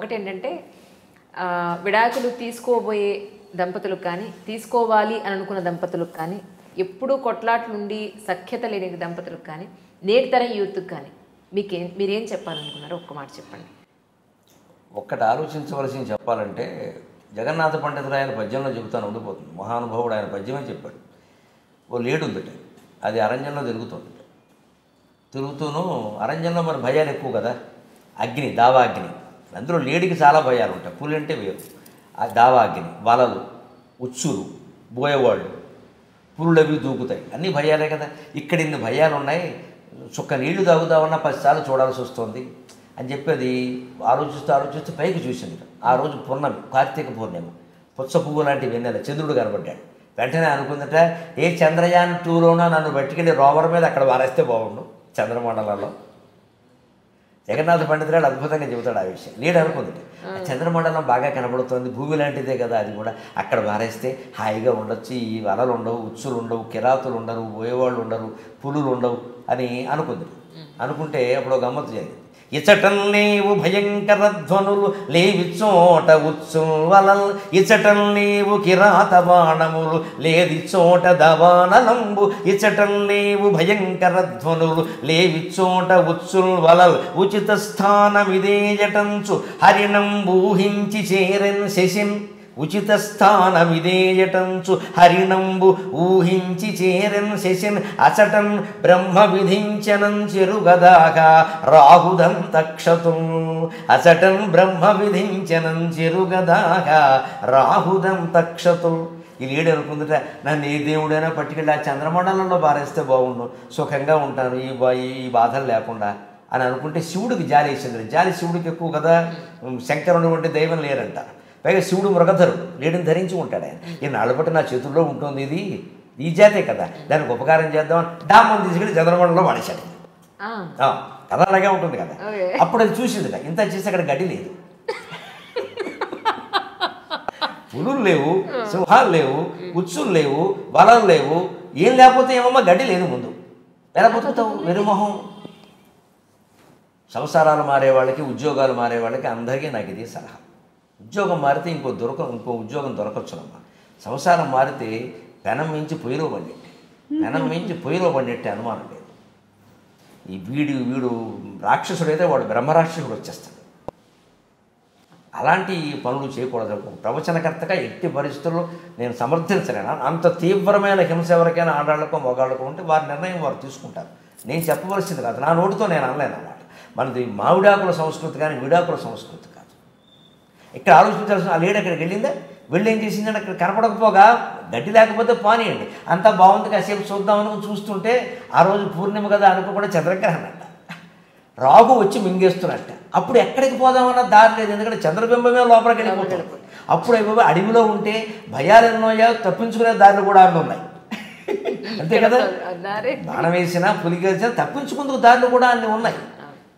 ఒకటేంటంటే విడాకులు తీసుకోబోయే దంపతులకు కానీ తీసుకోవాలి అని అనుకున్న దంపతులకు కానీ ఎప్పుడూ కొట్లాట్లుండి సఖ్యత లేని దంపతులకు కానీ నేటి తరం యూత్కి కానీ మీరేం చెప్పాలనుకున్నారో ఒక్క మాట చెప్పండి. ఒక్కటి ఆలోచించవలసింది చెప్పాలంటే జగన్నాథ పండితుడు ఆయన పద్యంలో చెబుతాను ఉండిపోతుంది. మహానుభావుడు ఆయన పద్యమే చెప్పాడు. ఓ లేడు ఉందట, అది అరణ్యంలో తిరుగుతుంది. తిరుగుతూను అరణ్యంలో మరి భయాలు ఎక్కువ కదా, అగ్ని, దావాగ్ని. అందులో లేడికి చాలా భయాలు ఉంటాయి, పులి అంటే వేరు. ఆ దావాగ్ని, వలలు, ఉచ్చులు, బోయేవాళ్ళు, పులులు అవి దూకుతాయి, అన్నీ భయాలే కదా. ఇక్కడ ఇన్ని భయాలు ఉన్నాయి, చుక్క నీళ్లు తాగుదామన్నా 10 సార్లు చూడాల్సి వస్తుంది అని చెప్పేది ఆలోచిస్తూ పైకి చూసింది. ఆ రోజు పూర్ణమి, కార్తీక పూర్ణిమ, పుచ్చ పువ్వు లాంటి వెన్నెల, చంద్రుడు కనబడ్డాడు. వెంటనే అనుకుందట, ఏ చంద్రయాన్ 2లోనో నన్ను పట్టుకెళ్ళి రోవర్ మీద అక్కడ వారేస్తే బాగుండు చంద్రమండలంలో. జగన్నాథ పండితురాడు అద్భుతంగా చెబుతాడు ఆ విషయం. లేడు అనుకుంది, చంద్రమండలం బాగా కనబడుతుంది, భూమి లాంటిదే కదా అది కూడా, అక్కడ వారేస్తే హాయిగా ఉండొచ్చు, ఈ వలలు ఉండవు, ఉచ్చులు ఉండవు, కిరాతులు ఉండరు, పోయేవాళ్ళు ఉండరు, పులులు ఉండవు అని అనుకుంది. అనుకుంటే అప్పుడు గమ్మత్తు జరిగింది. ఇచటం లేవు భయంకర ధ్వనులు లేవి చోట ఉత్సువలల్, ఇచటం లేవు కిరాత బాణములు లేది చోట దవానలంబు, ఇచటం లేవు భయంకర ధ్వనులు లేవి చోట ఉత్సువలల్, ఉచిత స్థానమిదేయటంచు హరిణంబూహించి చేరెన్ శశిన్, ఉచిత స్థానమిదేయటంచు హరిణంబు ఊహించి చేరెన్ శశిన్, అచటన్ బ్రహ్మ విధించనం చెరుగదాకా రాహుదం తక్షతు, అచటన్ బ్రహ్మ విధించనం చెరుగదాకా రాహుదం తక్షతు. ఈ లేడు అనుకుందట, నన్ను ఏ దేవుడైనా పట్టుకెళ్ళి ఆ చంద్రమండలంలో పారేస్తే బాగుండు, సుఖంగా ఉంటాను, ఈ బాధలు లేకుండా అని అనుకుంటే శివుడికి జాలి వేసింది. జాలి శివుడికి ఎక్కువ కదా, శంకరుడు వంటి దైవం లేరంట. పైగా శివుడు మృగధరుడు, లేడిని ధరించి ఉంటాడు ఆయన. ఈ నాళ్ళపట్టి నా చేతుల్లో ఉంటుంది, ఇది ఈ జాతే కదా, దానికి ఉపకారం చేద్దామని డామని తీసుకెళ్ళి చంద్రమండలంలో వాడేశాడు. కథ అలాగే ఉంటుంది కదా. అప్పుడు అది చూసింది, ఇంత చేసి అక్కడ గడ్డి లేదు, పులులు లేవు, సింహాలు లేవు, ఉచ్చులు లేవు, బలాలు లేవు, ఏం లేకపోతే ఏమమ్మా గడ్డి లేదు ముందు, ఎలా బతుకుతావు వెరుమొహం. సంసారాలు మారే వాళ్ళకి, ఉద్యోగాలు మారే వాళ్ళకి అందరికీ నాకు ఇది సలహా. ఉద్యోగం మారితే ఇంకో ఉద్యోగం దొరకచ్చునమ్మా. సంసారం మారితే పెనం మించి పొయ్యిలో పడినట్టే, పెనం మించి పొయ్యిలో పడినట్టే, అనుమానం లేదు. ఈ వీడు రాక్షసుడైతే వాడు బ్రహ్మరాక్షసుడు వచ్చేస్తాడు. అలాంటి పనులు చేయకూడదు. ప్రవచనకర్తగా ఎట్టి పరిస్థితుల్లో నేను సమర్థించలేను. అంత తీవ్రమైన హింస ఎవరికైనా ఆడాళ్ళకో మొగాళ్ళకో ఉంటే వారి నిర్ణయం వారు తీసుకుంటారు. నేను చెప్పవలసింది కాదు, నా నోటితో నేను అనలేను అన్నమాట. మనది మావిడాకుల సంస్కృతి కానీ విడాకుల సంస్కృతి కాదు. ఇక్కడ ఆలోచించాల్సిన, ఆ లేడు అక్కడికి వెళ్ళిందా, వెళ్ళి ఏం చేసిందంటే అక్కడ కనపడకపోగా గడ్డి లేకపోతే పానీయండి, అంతా బాగుంది కాసేపు చూద్దామని చూస్తుంటే ఆ రోజు పూర్ణిమ కదా అనుకోకుండా చంద్రగ్రహణం అంట, రాహు వచ్చి మింగేస్తున్నట్ట. అప్పుడు ఎక్కడికి పోదామన్నా దారి లేదు, ఎందుకంటే చంద్రబింబమే లోపలికి వెళ్ళిపోతుంది. అప్పుడు అయిపోయి అడవిలో ఉంటే భయాలు ఎన్నోయా, తప్పించుకునే దారులు కూడా అన్నీ ఉన్నాయి, అంతే కదా. బాణం వేసినా పులికి వేసినా తప్పించుకుందుకు దారులు కూడా అన్నీ ఉన్నాయి.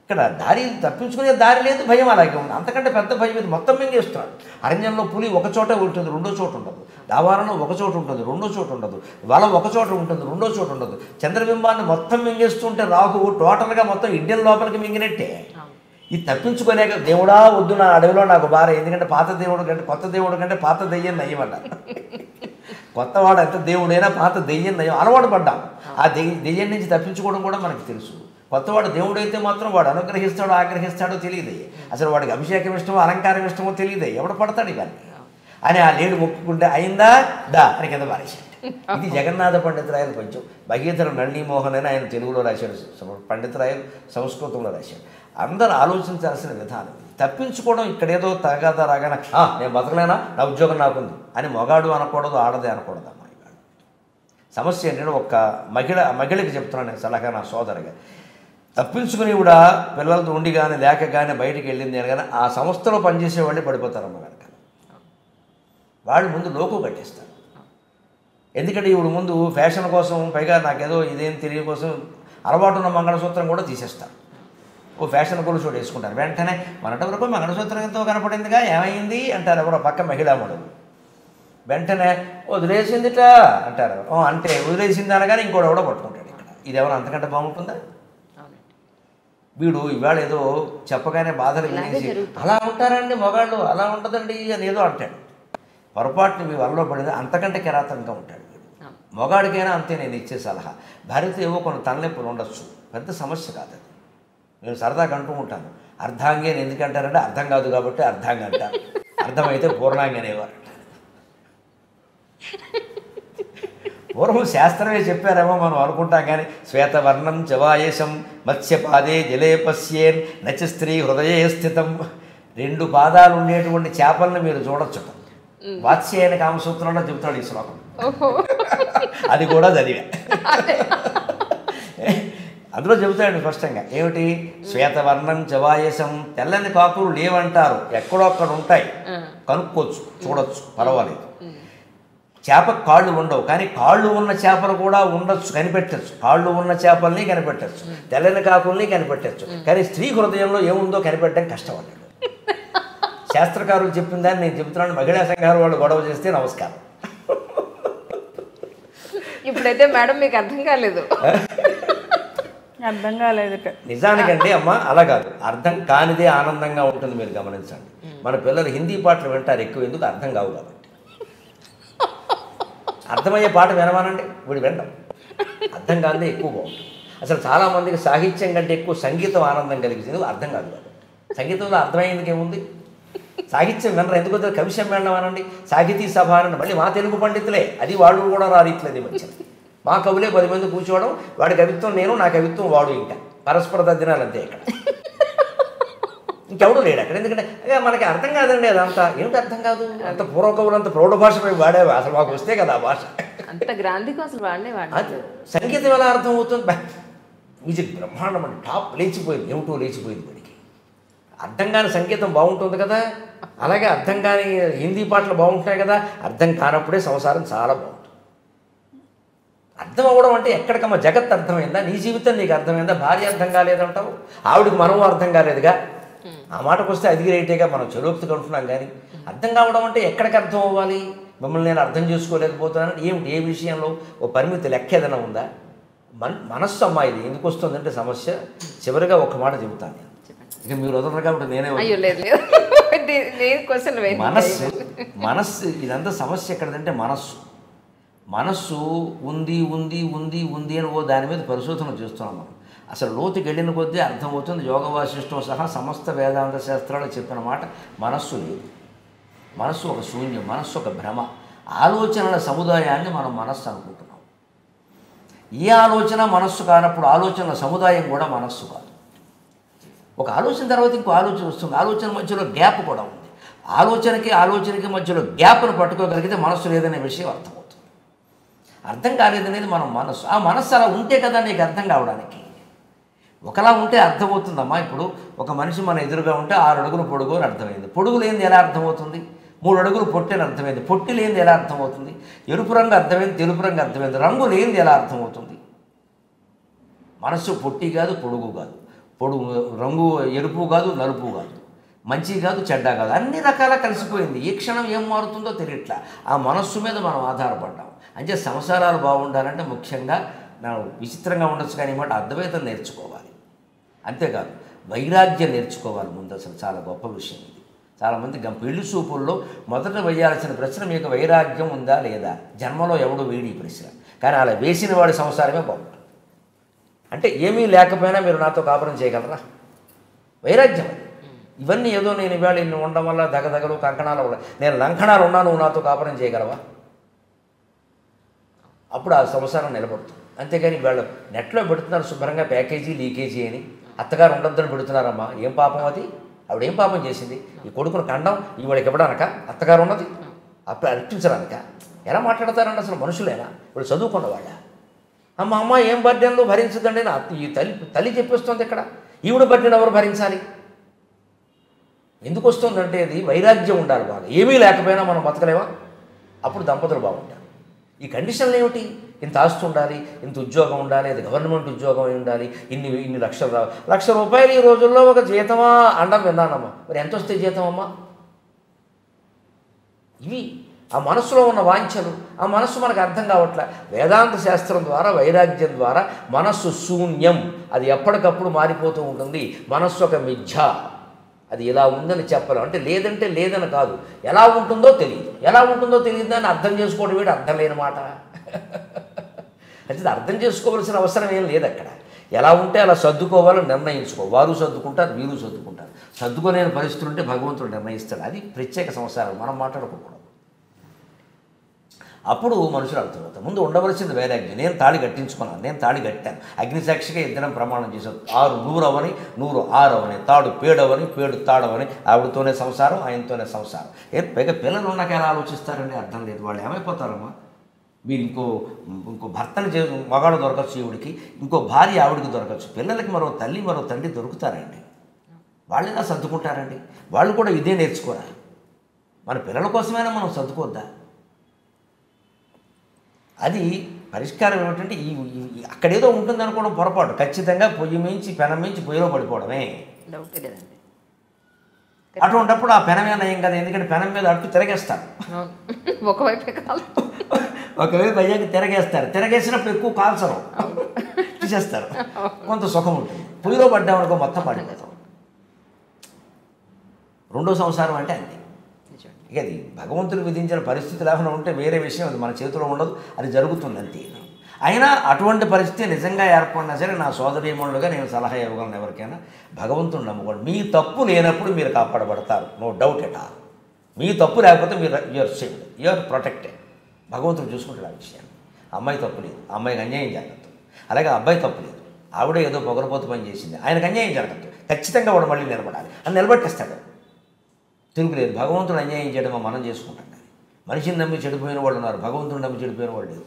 ఇక్కడ దారి తప్పించుకునే దారి లేదు, భయం అలాగే ఉంది. అంతకంటే పెద్ద భయం ఇది, మొత్తం మింగేస్తున్నాడు. అరణ్యంలో పులి ఒక చోట ఉంటుంది, రెండో చోట ఉండదు. దావారంలో ఒక చోట ఉంటుంది, రెండో చోట ఉండదు. వల ఒక చోట ఉంటుంది, రెండో చోట ఉండదు. చంద్రబింబాన్ని మొత్తం మింగేస్తుంటే రాహువు టోటల్గా మొత్తం ఇండియన్ లోపలికి మింగినట్టే. ఇది తప్పించుకునే దేవుడా వద్దు నా అడవిలో నాకు బాధ, ఎందుకంటే పాత దేవుడు కంటే కొత్త దేవుడు కంటే పాత దెయ్యం నయ్యమన్నారు. కొత్తవాడు ఎంత దేవుడైనా పాత దెయ్యం నయ్యం, అలవాటు పడ్డాం. ఆ దెయ్యం నుంచి తప్పించుకోవడం కూడా మనకు తెలుసు. కొత్తవాడు దేవుడైతే మాత్రం వాడు అనుగ్రహిస్తాడో ఆగ్రహిస్తాడో తెలియదు. అసలు వాడికి అభిషేకం ఇష్టమో అలంకారం ఇష్టమో తెలియదు, ఎవడు పడతాడు ఇవన్నీ అని ఆ లేడు మొక్కుకుంటే అయిందా దా అని కింద పారేశాడు. ఇది జగన్నాథ పండితురాయలు కొంచెం భగీధర నళినీమోహన్ అని ఆయన తెలుగులో రాశాడు, పండితురాయలు సంస్కృతంలో రాశాడు. అందరూ ఆలోచించాల్సిన విధానం. తప్పించుకోవడం ఇక్కడేదో తగాదా రాగానే నేను బతకలేనా, నా ఉద్యోగం నాకుంది అని మొగాడు అనకూడదు, ఆడదే అనకూడదు. అమ్మాయి సమస్య ఏంటంటే ఒక్క మహిళకి చెప్తున్నాను నేను సలహా, నా సోదరుగా, తప్పించుకుని కూడా పిల్లలతో ఉండి కానీ లేక కానీ బయటికి వెళ్ళింది అని కానీ ఆ సంస్థలో పనిచేసే వాళ్ళే పడిపోతారమ్మ కనుక. వాళ్ళు ముందు లోకు కట్టేస్తారు. ఎందుకంటే ఇప్పుడు ముందు ఫ్యాషన్ కోసం, పైగా నాకేదో ఇదేం తెలియ కోసం అలవాటు ఉన్న మంగళసూత్రం కూడా తీసేస్తారు. ఓ ఫ్యాషన్ గొలుసు వేసుకుంటారు. వెంటనే మనటి వరకు మంగళసూత్రం ఎంతో కనపడిందిగా ఏమైంది అంటారు ఎవరో పక్క మహిళామణులు. వెంటనే వదిలేసిందిట అంటారు. అంటే వదిలేసింది అనగానే ఇంకోటి ఎవడో పట్టుకుంటాడు. ఇక్కడ ఇది ఎవరు అంతకంటే బాగుంటుందా? వీడు ఇవాళ ఏదో చెప్పగానే బాధలు వినేసి అలా ఉంటారండి మగాళ్ళు, అలా ఉండదండి అని ఏదో అంటాడు. పొరపాటుని మీ వల్ల పడింది అంతకంటే కిరాతకంగా ఉంటాడు వీడు. మగాడికైనా అంతే నేను ఇచ్చే సలహా. భార్యతో ఏవో కొన్ని తలనొప్పులు ఉండొచ్చు, పెద్ద సమస్య కాదు అది. నేను సరదాగా అంటూ ఉంటాను, అర్ధాంగి అని ఎందుకంటారంటే అర్థం కాదు కాబట్టి అర్ధాంగి అంటారు, అర్థమైతే పూర్ణాంగి అనేవారు. పూర్వం శాస్త్రమే చెప్పారేమో మనం అనుకుంటాం, కానీ శ్వేతవర్ణం చవాయసం మత్స్యపాదే జలే పశ్యేన్ నచ స్త్రీ హృదయే స్థితం. 2 పాదాలు ఉండేటువంటి చేపలను మీరు చూడొచ్చుట. వాత్స్యాయన కామసూత్రంలో చెబుతాడు ఈ శ్లోకం. అది కూడా చదివా. అందులో చెబుతాడు స్పష్టంగా ఏమిటి, శ్వేతవర్ణం చవాయసం, తెల్లని కాకులు లేవంటారు, ఎక్కడో అక్కడ ఉంటాయి, కనుక్కోవచ్చు, చూడొచ్చు, పర్వాలేదు. చేపకు కాళ్ళు ఉండవు, కానీ కాళ్ళు ఉన్న చేపలు కూడా ఉండొచ్చు, కనిపెట్టచ్చు. కాళ్ళు ఉన్న చేపల్ని కనిపెట్టచ్చు, తెల్లని కాకుల్ని కనిపెట్టచ్చు, కానీ స్త్రీ హృదయంలో ఏముందో కనిపెట్టడం కష్టం అన్నాడు. శాస్త్రకారులు చెప్పిన దాన్ని నేను చెబుతున్నాను. మహిళా సంఘాల వాళ్ళు గొడవ చేస్తే నమస్కారం. ఇప్పుడైతే మేడం మీకు అర్థం కాలేదు. అర్థం కాలేదు నిజానికండి అమ్మ, అలా కాదు, అర్థం కానిదే ఆనందంగా ఉంటుంది. మీరు గమనించండి, మన పిల్లలు హిందీ పాటలు వింటారు ఎక్కువ, ఎందుకు అర్థం కావు కాబట్టి. అర్థమయ్యే పాట వినవానండి, వీడు వినడం. అర్థం కాదే ఎక్కువ బాగుంటుంది. అసలు చాలామందికి సాహిత్యం కంటే ఎక్కువ సంగీతం ఆనందం కలిగింది, అర్థం కాదు కాబట్టి. సంగీతంలో అర్థమయ్యేందుకు ఏముంది? సాహిత్యం వినరు, ఎందుకు కవి సమ్మేళనం అనండి, సాహితీ సభ అనండి, మళ్ళీ మా తెలుగు పండితులే, అది వాళ్ళు కూడా రారీట్లేదు. మంచిది, మా కవులే 10 మంది కూర్చోవడం, వాడి కవిత్వం నేను, నా కవిత్వం వాడు, ఇంకా పరస్పర తద్దినాలు అంతే. ఇక్కడ ఇంకెవడూ లేడు అక్కడ, ఎందుకంటే మనకి అర్థం కాదండి. అదంతా ఏమిటి అర్థం కాదు? అంత పూర్వకవులు అంత ప్రౌఢ భాష వాడేవి, అసలు మాకు వస్తే కదా ఆ భాష. అంత గ్రాంధికం అసలు వాడినే. సంగీతం ఎలా అర్థం అవుతుంది? మ్యూజిక్ బ్రహ్మాండం అండి, టాప్ లేచిపోయింది, ఏమిటో లేచిపోయింది వాడికి. అర్థం కాని సంగీతం బాగుంటుంది కదా, అలాగే అర్థం కాని హిందీ పాటలు బాగుంటాయి కదా. అర్థం కానప్పుడే సంసారం చాలా బాగుంటుంది. అర్థం అవ్వడం అంటే ఎక్కడికమ్మా, జగత్ అర్థమైందా? నీ జీవితం నీకు అర్థమైందా? భార్య అర్థం కాలేదంటావు, ఆవిడికి మనం అర్థం కాలేదుగా. ఆ మాటకు వస్తే అది రైటేగా, మనం చెరోక్తి కంటున్నాం. కానీ అర్థం కావడం అంటే ఎక్కడికి అర్థం అవ్వాలి? మిమ్మల్ని నేను అర్థం చేసుకోలేకపోతున్నాను ఏమిటి? ఏ విషయంలో ఓ పరిమితి లెక్క ఏదైనా ఉందా? మనస్సు అమ్మాయిది ఎందుకు వస్తుందంటే సమస్య. చివరిగా ఒక మాట చెబుతాను, ఇక మీరు వదలరు కాబట్టి నేనే. మనస్సు ఇదంతా సమస్య ఎక్కడంటే మనస్సు ఉంది ఉంది ఉంది ఉంది అని ఓ దాని మీద పరిశోధన చేస్తున్నాం మనం. అసలు లోతుకి వెళ్ళిన కొద్దీ అర్థమవుతుంది. యోగ వాసిష్టం సహా సమస్త వేదాంత శాస్త్రాలు చెప్పిన మాట, మనస్సు లేదు. మనస్సు ఒక శూన్యం, మనస్సు ఒక భ్రమ. ఆలోచనల సముదాయాన్ని మనం మనస్సు అనుకుంటున్నాం. ఏ ఆలోచన మనస్సు కానప్పుడు ఆలోచనల సముదాయం కూడా మనస్సు కాదు. ఒక ఆలోచన తర్వాత ఇంకో ఆలోచన వస్తుంది, ఆలోచన మధ్యలో గ్యాప్ కూడా ఉంది. ఆలోచనకి మధ్యలో గ్యాప్ను పట్టుకోగలిగితే మనస్సు లేదనే విషయం అర్థమవుతుంది. అర్థం కాలేదనేది మనం మనస్సు. ఆ మనస్సు అలా ఉంటే కదా నీకు అర్థం కావడానికి. ఒకలా ఉంటే అర్థమవుతుందమ్మా. ఇప్పుడు ఒక మనిషి మన ఎదురుగా ఉంటే 6 అడుగులు పొడుగు అని అర్థమైంది. పొడుగు లేనిది ఎలా అర్థమవుతుంది? 3 అడుగులు పొట్టి అని అర్థమైంది. పొట్టి లేనిది ఎలా అర్థమవుతుంది? ఎరుపు రంగు అర్థమైంది, తెలుపు రంగు అర్థమైంది. రంగు లేనిది ఎలా అర్థమవుతుంది? మనస్సు పొట్టి కాదు, పొడుగు కాదు, రంగు ఎరుపు కాదు, నలుపు కాదు, మంచి కాదు, చెడ్డ కాదు, అన్ని రకాల కలిసిపోయింది. ఏ క్షణం ఏం మారుతుందో తెలియట్లా. ఆ మనస్సు మీద మనం ఆధారపడ్డాం. అంటే సంసారాలు బాగుండాలంటే ముఖ్యంగా విచిత్రంగా ఉండొచ్చు కానీ మాట అద్వైతం నేర్చుకోవాలి. అంతేకాదు వైరాగ్యం నేర్చుకోవాలి ముందు. అసలు చాలా గొప్ప విషయం ఇది. చాలామంది పెళ్లి చూపుల్లో మొదట వేయాల్సిన ప్రశ్న, మీకు వైరాగ్యం ఉందా లేదా? జన్మలో ఎవడు వేడి ఈ ప్రశ్న, కానీ అలా వేసిన వాడి సంసారమే బాగుంటుంది. అంటే ఏమీ లేకపోయినా మీరు నాతో కాపురం చేయగలరా? వైరాగ్యం అది. ఇవన్నీ ఏదో నేను ఇవాళ ఇన్ని ఉండడం వల్ల దగదగలు కంకణాలు నేను లంకణాలు ఉన్నా నువ్వు నాతో కాపురం చేయగలవా? అప్పుడు ఆ సంసారం నిలబడుతుంది. అంతేగాని వాళ్ళు నెట్లో పెడుతున్నారు శుభ్రంగా ప్యాకేజీ లీకేజీ అని. అత్తగారు ఉండొద్దని పెడుతున్నారమ్మా. ఏం పాపం అది? ఆవిడేం పాపం చేసింది? ఈ కొడుకును కండం ఇవాడికి ఇవ్వడానక అత్తగారు ఉన్నది అప్పుడు అర్పించడానిక? ఎలా మాట్లాడతారండి అసలు మనుషులేనా? ఇప్పుడు చదువుకున్న వాళ్ళ అమ్మ ఏం బర్డెన్లు భరించదండి ఈ తల్లి చెప్పేస్తుంది. ఇక్కడ ఈవిడ బర్డెన్ ఎవరు భరించాలి? ఎందుకు వస్తుందంటే అది వైరాగ్యం ఉండాలి బాగా. ఏమీ లేకపోయినా మనం బతకలేమా? అప్పుడు దంపతులు బాగుంటారు. ఈ కండిషన్లు ఏమిటి? ఇంత ఆస్తి ఉండాలి, ఇంత ఉద్యోగం ఉండాలి, అది గవర్నమెంట్ ఉద్యోగం అయి ఉండాలి, ఇన్ని లక్షలు రావాలి. ₹1,00,000 ఈ రోజుల్లో ఒక జీతమా అండం విన్నానమ్మా. మరి ఎంత వస్తే జీతం అమ్మా? ఇవి ఆ మనస్సులో ఉన్న వాంఛలు, ఆ మనస్సు మనకు అర్థం కావట్లే. వేదాంత శాస్త్రం ద్వారా, వైరాగ్యం ద్వారా మనస్సు శూన్యం, అది ఎప్పటికప్పుడు మారిపోతూ ఉంటుంది. మనస్సు ఒక మిథ్య, అది ఇలా ఉందని చెప్పలేం. అంటే లేదంటే లేదని కాదు, ఎలా ఉంటుందో తెలియదు. ఎలా ఉంటుందో తెలియదు అని అర్థం చేసుకోవడం వీడు అర్థం లేని మాట. అంటే అర్థం చేసుకోవాల్సిన అవసరం ఏం లేదు అక్కడ. ఎలా ఉంటే అలా సర్దుకోవాలని నిర్ణయించుకో. వారు సర్దుకుంటారు, వీరు సర్దుకుంటారు. సర్దుకోలేని పరిస్థితులు ఉంటే భగవంతుడు నిర్ణయిస్తాడు. అది ప్రత్యేక సంసారం, మనం మాట్లాడుకోకూడదు. అప్పుడు మనుషులు అర్థమవుతారు. ముందు ఉండవలసింది వైరాగ్యం. నేను తాళి కట్టించుకున్నాను, నేను తాళి కట్టాను, అగ్నిసాక్షిగా ఇద్దరం ప్రమాణం చేశాను. 6 100 అవని, 100 6 అవని, తాడు పేడవని, పేడు తాడవని, ఆవిడతోనే సంసారం, ఆయనతోనే సంసారం. పైగా పిల్లలు ఉన్నాక ఎలా ఆలోచిస్తారండి, అర్థం లేదు. వాళ్ళు ఏమైపోతారమ్మా? మీరు ఇంకో భర్తని మగాడు దొరకచ్చు ఈవిడికి, ఇంకో భార్య ఆవిడికి దొరకచ్చు. పిల్లలకి మరో తల్లి మరో తండ్రి దొరుకుతారండి. వాళ్ళు ఎలా సర్దుకుంటారండి? వాళ్ళు కూడా ఇదే నేర్చుకోరా? మన పిల్లల కోసమైనా మనం సర్దుకోద్దా? అది పరిష్కారం ఏమిటంటే అక్కడేదో ఉంటుంది అనుకోవడం పొరపాటు. ఖచ్చితంగా పొయ్యి మించి పెనం మించి పొయ్యిలో పడిపోవడమే. డౌట్ లేదండి. అటువంటిప్పుడు ఆ పెనమే నయం కదా, ఎందుకంటే పెనం మీద అట్టు తిరగేస్తారు. ఒకవైపే కాదు, ఒకవైపు అయ్యాక తిరగేస్తారు. తిరగేసినప్పుడు ఎక్కువ కాల్చరు, తీసేస్తారు, కొంత సుఖం ఉంటుంది. పొయ్యిలో పడ్డామనుకో మొత్తం పడిపోతాం. రెండో సంసారం అంటే అంతే. ఇక అది భగవంతుడు విధించిన పరిస్థితులు ఏమైనా ఉంటే వేరే విషయం, అది మన చేతిలో ఉండదు, అది జరుగుతుంది అంతే. అయినా అటువంటి పరిస్థితి నిజంగా ఏర్పడినా సరే నా సోదరీమణులుగా నేను సలహా ఇవ్వగలను ఎవరికైనా, భగవంతుడు నమ్ముకోండి. మీ తప్పు లేనప్పుడు మీరు కాపాడబడతారు, నో డౌట్ ఎట్ ఆల్. మీ తప్పు లేకపోతే మీరు యూఆర్ సేఫ్, యూఆర్ ప్రొటెక్టెడ్. భగవంతుడు చూసుకుంటాడు ఆ విషయాన్ని. అమ్మాయి తప్పు లేదు, అమ్మాయికి అన్యాయం జరగద్దు. అలాగే అబ్బాయి తప్పు లేదు, ఆవిడే ఏదో పొగరపోతు పని చేసింది, ఆయనకు అన్యాయం జరగద్దు. ఖచ్చితంగా వాడు మళ్ళీ నిలబడాలి అని నిలబెట్టేస్తాడు. తిరుగులేదు. భగవంతుడు అన్యాయం చేయడం మనం చేసుకుంటాం. కానీ మనిషిని నమ్మి చెడిపోయిన వాళ్ళు ఉన్నారు, భగవంతుడు నమ్మి చెడిపోయిన వాళ్ళు లేదు.